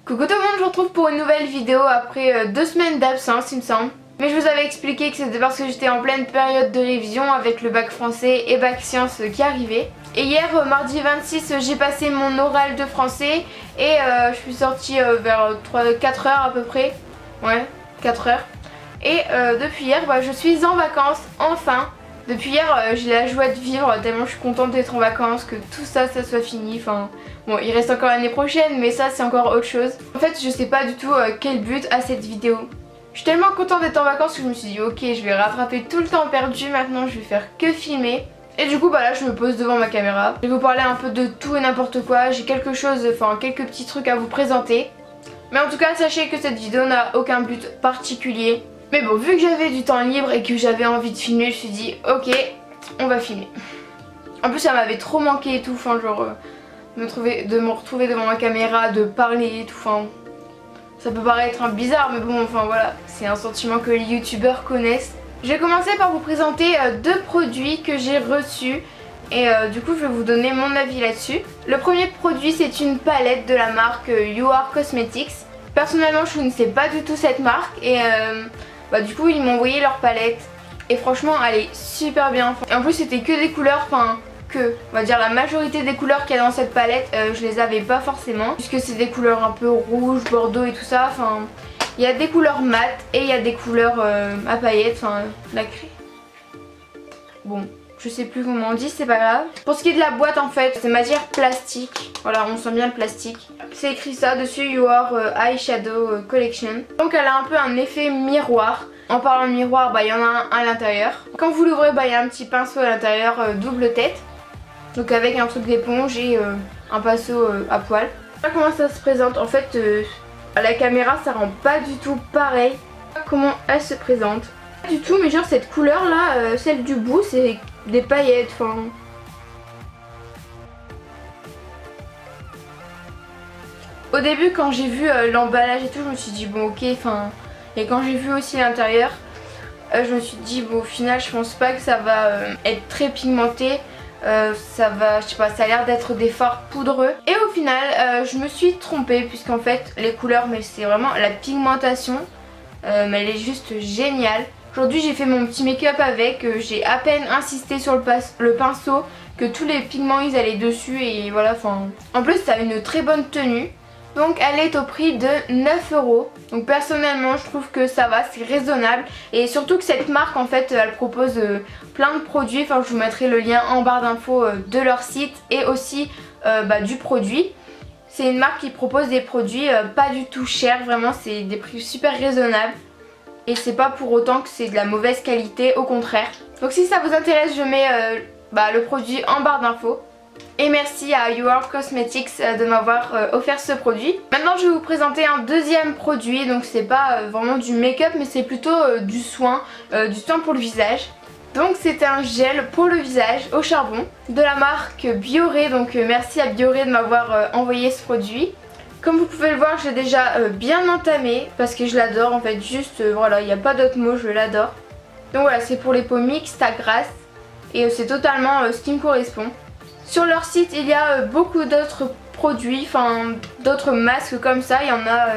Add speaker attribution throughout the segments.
Speaker 1: Coucou tout le monde, je vous retrouve pour une nouvelle vidéo après 2 semaines d'absence il me semble. Mais je vous avais expliqué que c'était parce que j'étais en pleine période de révision avec le bac français et bac sciences qui arrivait. Et hier, mardi 26, j'ai passé mon oral de français et je suis sortie vers 4 heures à peu près. Ouais, 4 heures. Et depuis hier, je suis en vacances, enfin. Depuis hier, j'ai la joie de vivre tellement je suis contente d'être en vacances, que tout ça soit fini. Enfin, bon, il reste encore l'année prochaine, mais ça c'est encore autre chose. En fait, je sais pas du tout quel but a cette vidéo. Je suis tellement contente d'être en vacances que je me suis dit ok, je vais rattraper tout le temps perdu, maintenant je vais faire que filmer. Et du coup là je me pose devant ma caméra. Je vais vous parler un peu de tout et n'importe quoi, j'ai quelque chose, enfin quelques petits trucs à vous présenter. Mais en tout cas sachez que cette vidéo n'a aucun but particulier. Mais bon, vu que j'avais du temps libre et que j'avais envie de filmer, je me suis dit ok, on va filmer. En plus ça m'avait trop manqué et tout, enfin genre de me retrouver devant ma caméra, de parler et tout, enfin... Ça peut paraître bizarre mais bon, enfin voilà, c'est un sentiment que les youtubeurs connaissent. Je vais commencer par vous présenter deux produits que j'ai reçus et du coup je vais vous donner mon avis là-dessus. Le premier produit c'est une palette de la marque You Are Cosmetics. Personnellement je ne sais pas du tout cette marque et du coup ils m'ont envoyé leur palette et franchement elle est super bien. Et en plus c'était que des couleurs, enfin on va dire la majorité des couleurs qu'il y a dans cette palette, je les avais pas forcément puisque c'est des couleurs un peu rouge, bordeaux et tout ça. Enfin, il y a des couleurs mat et il y a des couleurs à paillettes, enfin nacré. Bon, je sais plus comment on dit, c'est pas grave. Pour ce qui est de la boîte en fait, c'est matière plastique. Voilà, on sent bien le plastique. C'est écrit ça dessus, You Are Eyeshadow Collection. Donc elle a un peu un effet miroir. En parlant de miroir, il y en a un à l'intérieur. Quand vous l'ouvrez, il y a un petit pinceau à l'intérieur, double tête. Donc avec un truc d'éponge et un pinceau à poil. Voilà comment ça se présente. En fait, à la caméra, ça rend pas du tout pareil. Comment elle se présente. Pas du tout, mais genre cette couleur là, celle du bout, c'est des paillettes. Enfin... Au début, quand j'ai vu l'emballage et tout, je me suis dit bon ok, enfin... Et quand j'ai vu aussi l'intérieur, je me suis dit bon au final, je pense pas que ça va être très pigmenté. Ça va, je sais pas, ça a l'air d'être des fards poudreux. Et au final je me suis trompée puisqu'en fait les couleurs, mais c'est vraiment la pigmentation, mais elle est juste géniale. Aujourd'hui j'ai fait mon petit make-up avec, j'ai à peine insisté sur le pinceau que tous les pigments ils allaient dessus et voilà, enfin... En plus ça a une très bonne tenue. Donc elle est au prix de 9 €. Donc personnellement je trouve que ça va, c'est raisonnable. Et surtout que cette marque en fait elle propose plein de produits. Enfin je vous mettrai le lien en barre d'infos de leur site et aussi du produit. C'est une marque qui propose des produits pas du tout chers, vraiment c'est des prix super raisonnables. Et c'est pas pour autant que c'est de la mauvaise qualité, au contraire. Donc si ça vous intéresse je mets le produit en barre d'infos. Et merci à You Are Cosmetics de m'avoir offert ce produit. Maintenant je vais vous présenter un deuxième produit. Donc c'est pas vraiment du make-up mais c'est plutôt du soin pour le visage. Donc c'est un gel pour le visage au charbon de la marque Bioré. Donc merci à Bioré de m'avoir envoyé ce produit. Comme vous pouvez le voir, j'ai déjà bien entamé parce que je l'adore en fait. Juste voilà, il n'y a pas d'autre mot, je l'adore. Donc voilà, c'est pour les peaux mixtes à grasse et c'est totalement ce qui me correspond. Sur leur site il y a beaucoup d'autres produits, enfin d'autres masques comme ça. Il y en a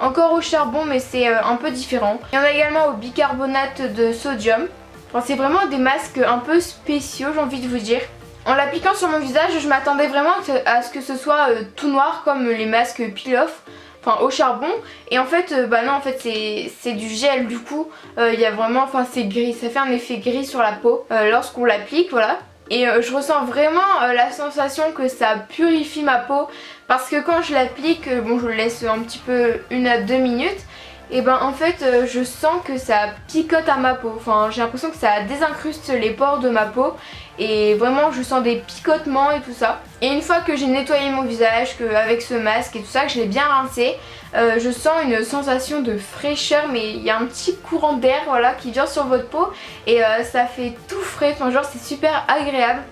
Speaker 1: encore au charbon mais c'est un peu différent. Il y en a également au bicarbonate de sodium. Enfin, c'est vraiment des masques un peu spéciaux, j'ai envie de vous dire. En l'appliquant sur mon visage je m'attendais vraiment à ce que ce soit tout noir comme les masques peel-off, enfin au charbon. Et en fait non, en fait c'est du gel, du coup il y a vraiment, enfin c'est gris, ça fait un effet gris sur la peau lorsqu'on l'applique, voilà. Et je ressens vraiment la sensation que ça purifie ma peau parce que quand je l'applique, bon je le laisse un petit peu 1 à 2 minutes et en fait je sens que ça picote à ma peau. Enfin j'ai l'impression que ça désincruste les pores de ma peau et vraiment je sens des picotements et tout ça. Et une fois que j'ai nettoyé mon visage, avec ce masque et tout ça, que je l'ai bien rincé, je sens une sensation de fraîcheur, mais il y a un petit courant d'air voilà, qui vient sur votre peau et ça fait tout frais, enfin genre c'est super agréable.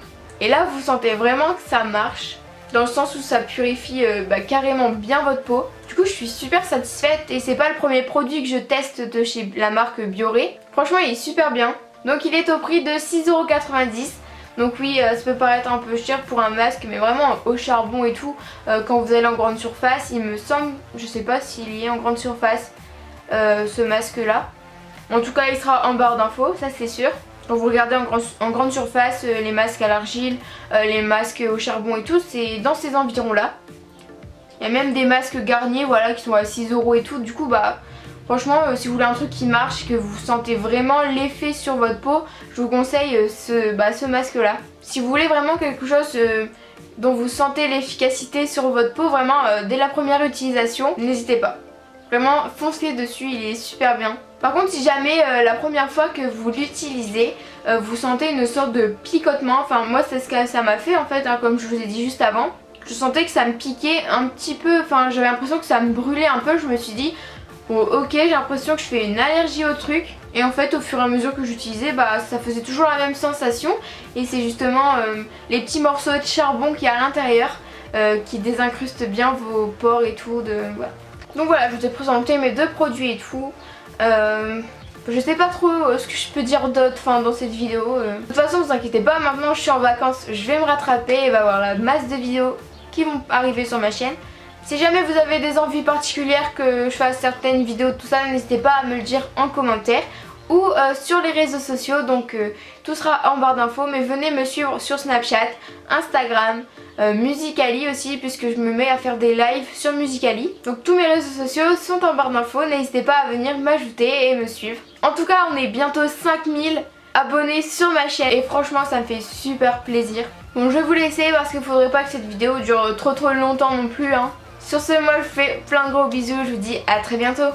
Speaker 1: Et là vous sentez vraiment que ça marche, dans le sens où ça purifie carrément bien votre peau. Du coup je suis super satisfaite et c'est pas le premier produit que je teste de chez la marque Bioré. Franchement il est super bien. Donc il est au prix de 6,90 €. Donc oui, ça peut paraître un peu cher pour un masque, mais vraiment au charbon et tout, quand vous allez en grande surface, il me semble, je sais pas s'il y est en grande surface ce masque là. En tout cas il sera en barre d'infos, ça c'est sûr. Quand vous regardez en grande surface, les masques à l'argile, les masques au charbon et tout, c'est dans ces environs là. Il y a même des masques Garnier, voilà, qui sont à 6 € et tout. Du coup bah franchement si vous voulez un truc qui marche, que vous sentez vraiment l'effet sur votre peau, je vous conseille ce masque là. Si vous voulez vraiment quelque chose dont vous sentez l'efficacité sur votre peau, vraiment dès la première utilisation, n'hésitez pas. Vraiment foncez dessus, il est super bien. Par contre si jamais la première fois que vous l'utilisez, vous sentez une sorte de picotement, enfin moi c'est ce que ça m'a fait en fait, hein, comme je vous ai dit juste avant. Je sentais que ça me piquait un petit peu, enfin j'avais l'impression que ça me brûlait un peu, je me suis dit bon ok, j'ai l'impression que je fais une allergie au truc. Et en fait au fur et à mesure que j'utilisais, bah ça faisait toujours la même sensation. Et c'est justement les petits morceaux de charbon qu'il y a à l'intérieur qui désincrustent bien vos pores et tout, voilà. Donc voilà, je vous ai présenté mes deux produits et tout. Je sais pas trop ce que je peux dire d'autre dans cette vidéo. De toute façon vous inquiétez pas, maintenant je suis en vacances, je vais me rattraper et va avoir la masse de vidéos qui vont arriver sur ma chaîne. Si jamais vous avez des envies particulières que je fasse certaines vidéos, tout ça, n'hésitez pas à me le dire en commentaire ou sur les réseaux sociaux, donc tout sera en barre d'infos. Mais venez me suivre sur Snapchat, Instagram, Musical.ly aussi, puisque je me mets à faire des lives sur Musical.ly. Donc tous mes réseaux sociaux sont en barre d'infos, n'hésitez pas à venir m'ajouter et me suivre. En tout cas on est bientôt 5000 abonnés sur ma chaîne et franchement ça me fait super plaisir. Bon je vais vous laisser parce qu'il faudrait pas que cette vidéo dure trop longtemps non plus, hein. Sur ce, moi je vous fais plein de gros bisous, je vous dis à très bientôt.